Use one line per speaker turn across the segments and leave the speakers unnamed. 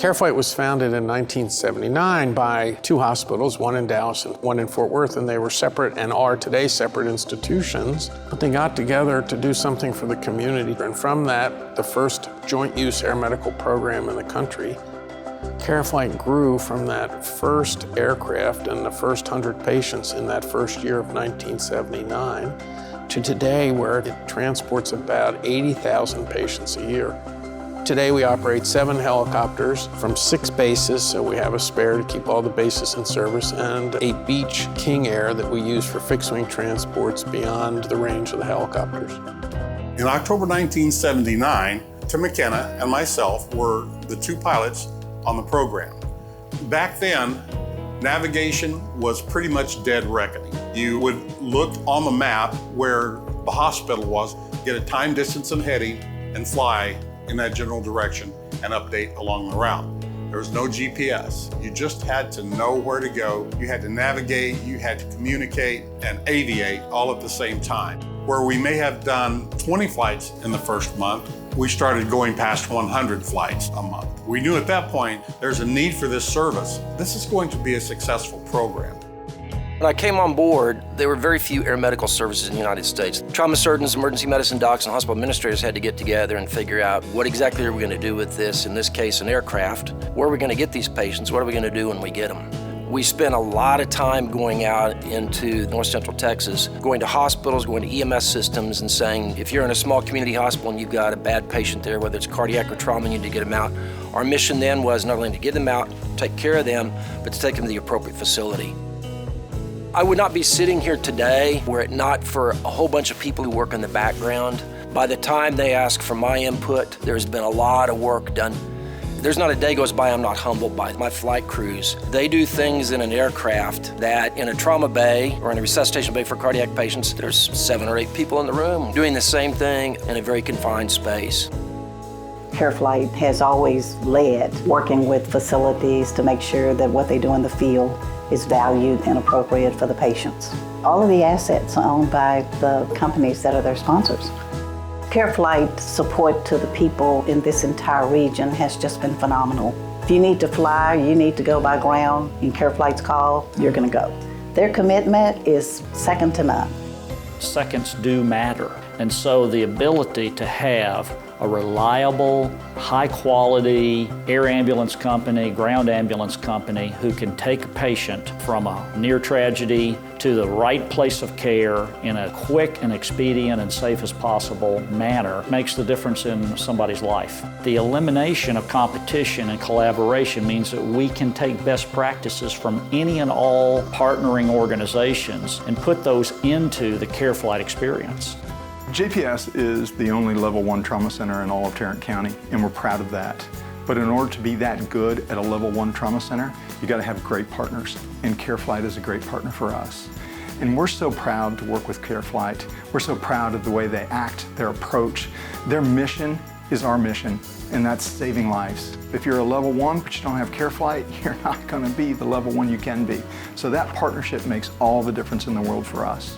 CareFlite was founded in 1979 by two hospitals, one in Dallas and one in Fort Worth, and they were separate and are today separate institutions. But they got together to do something for the community, and from that, the first joint-use air medical program in the country. CareFlite grew from that first aircraft and the first 100 patients in that first year of 1979 to today, where it transports about 80,000 patients a year. Today we operate 7 helicopters from 6 bases, so we have a spare to keep all the bases in service, and a Beech King Air that we use for fixed-wing transports beyond the range of the helicopters.
In October 1979, Tim McKenna and myself were the 2 pilots on the program. Back then, navigation was pretty much dead reckoning. You would look on the map where the hospital was, get a time, distance, and heading, and fly in that general direction and update along the route. There was no GPS. You just had to know where to go. You had to navigate, you had to communicate and aviate all at the same time. Where we may have done 20 flights in the first month, we started going past 100 flights a month. We knew at that point there's a need for this service. This is going to be a successful program.
When I came on board, there were very few air medical services in the United States. Trauma surgeons, emergency medicine docs, and hospital administrators had to get together and figure out what exactly are we going to do with this, in this case, an aircraft. Where are we going to get these patients? What are we going to do when we get them? We spent a lot of time going out into North Central Texas, going to hospitals, going to EMS systems, and saying, if you're in a small community hospital and you've got a bad patient there, whether it's cardiac or trauma, you need to get them out. Our mission then was not only to get them out, take care of them, but to take them to the appropriate facility. I would not be sitting here today were it not for a whole bunch of people who work in the background. By the time they ask for my input, there's been a lot of work done. There's not a day goes by I'm not humbled by my flight crews. They do things in an aircraft that in a trauma bay or in a resuscitation bay for cardiac patients, there's 7 or 8 people in the room doing the same thing in a very confined space.
CareFlite has always led working with facilities to make sure that what they do in the field is valued and appropriate for the patients. All of the assets are owned by the companies that are their sponsors. CareFlite's support to the people in this entire region has just been phenomenal. If you need to fly, you need to go by ground, and CareFlite's call, you're gonna go. Their commitment is second to none.
Seconds do matter, and so the ability to have a reliable, high-quality air ambulance company, ground ambulance company who can take a patient from a near tragedy to the right place of care in a quick and expedient and safe as possible manner makes the difference in somebody's life. The elimination of competition and collaboration means that we can take best practices from any and all partnering organizations and put those into the CareFlite experience.
JPS is the only level 1 trauma center in all of Tarrant County, and we're proud of that. But in order to be that good at a level 1 trauma center, you gotta have great partners, and CareFlite is a great partner for us. And we're so proud to work with CareFlite. We're so proud of the way they act, their approach. Their mission is our mission, and that's saving lives. If you're a level 1 but you don't have CareFlite, you're not gonna be the level 1 you can be. So that partnership makes all the difference in the world for us.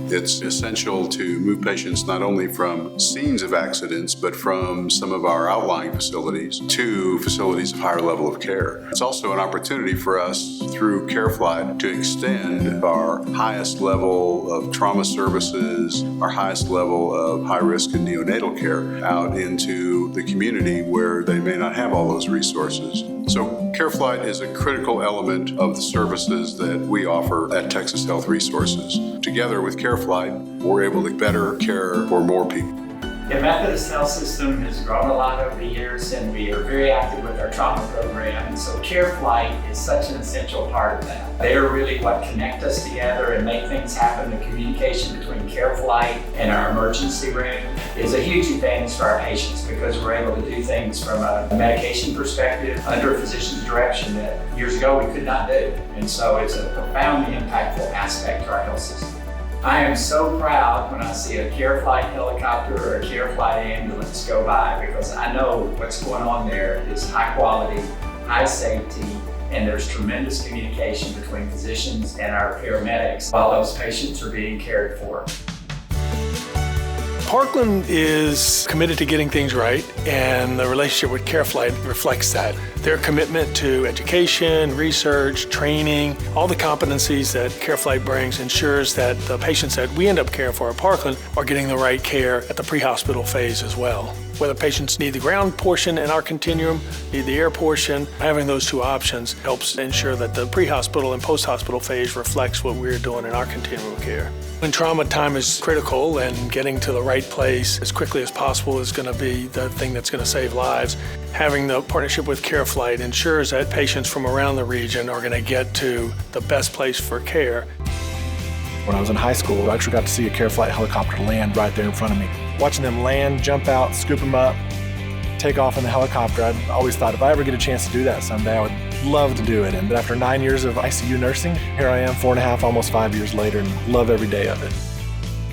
It's essential to move patients not only from scenes of accidents, but from some of our outlying facilities to facilities of higher level of care. It's also an opportunity for us through CareFlite to extend our highest level of trauma services, our highest level of high risk and neonatal care out into the community where they may not have all those resources. So CareFlite is a critical element of the services that we offer at Texas Health Resources. Together with CareFlite, we're able to better care for more people.
The Methodist Health System has grown a lot over the years, and we are very active with our trauma program. And so CareFlite is such an essential part of that. They are really what connect us together and make things happen. The communication between CareFlite and our emergency room is a huge advantage for our patients because we're able to do things from a medication perspective under a physician's direction that years ago we could not do. And so it's a profoundly impactful aspect to our health system. I am so proud when I see a CareFlite helicopter or a CareFlite ambulance go by because I know what's going on there is high quality, high safety, and there's tremendous communication between physicians and our paramedics while those patients are being cared for.
Parkland is committed to getting things right, and the relationship with CareFlite reflects that. Their commitment to education, research, training, all the competencies that CareFlite brings ensures that the patients that we end up caring for at Parkland are getting the right care at the pre-hospital phase as well. Whether patients need the ground portion in our continuum, need the air portion, having those two options helps ensure that the pre-hospital and post-hospital phase reflects what we're doing in our continuum of care. When trauma time is critical and getting to the right place as quickly as possible is going to be the thing that's going to save lives, having the partnership with CareFlite ensures that patients from around the region are going to get to the best place for care.
When I was in high school, I actually got to see a CareFlite helicopter land right there in front of me. Watching them land, jump out, scoop them up, take off in the helicopter, I always thought if I ever get a chance to do that someday, I would love to do it. And after 9 years of ICU nursing, here I am 4.5, almost 5 years later, and love every day of it.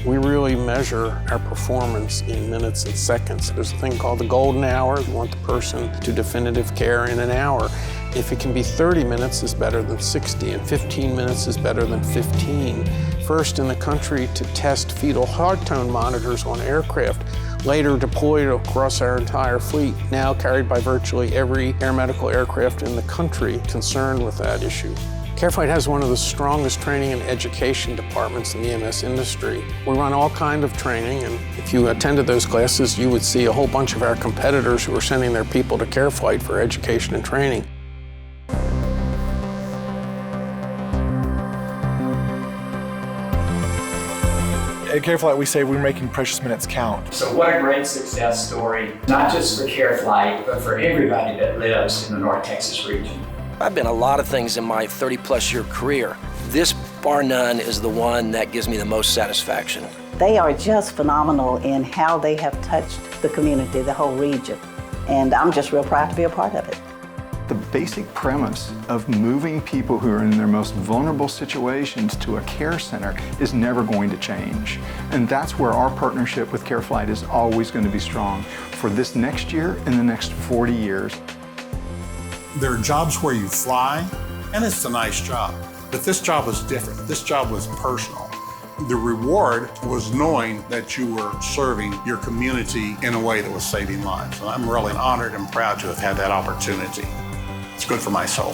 We really measure our performance in minutes and seconds. There's a thing called the golden hour. We want the person to definitive care in an hour. If it can be 30 minutes is better than 60, and 15 minutes is better than 15. First in the country to test fetal heart tone monitors on aircraft, later deployed across our entire fleet, now carried by virtually every air medical aircraft in the country concerned with that issue. CareFlite has one of the strongest training and education departments in the EMS industry. We run all kinds of training, and if you attended those classes, you would see a whole bunch of our competitors who are sending their people to CareFlite for education and training.
At CareFlite, we say we're making precious minutes count.
So what a great success story, not just for CareFlite, but for everybody that lives in the North Texas region.
I've been a lot of things in my 30-plus year career. This, bar none, is the one that gives me the most satisfaction.
They are just phenomenal in how they have touched the community, the whole region. And I'm just real proud to be a part of it.
The basic premise of moving people who are in their most vulnerable situations to a care center is never going to change. And that's where our partnership with CareFlite is always going to be strong for this next year and the next 40 years.
There are jobs where you fly, and it's a nice job. But this job was different. This job was personal. The reward was knowing that you were serving your community in a way that was saving lives. And I'm really honored and proud to have had that opportunity. It's good for my soul.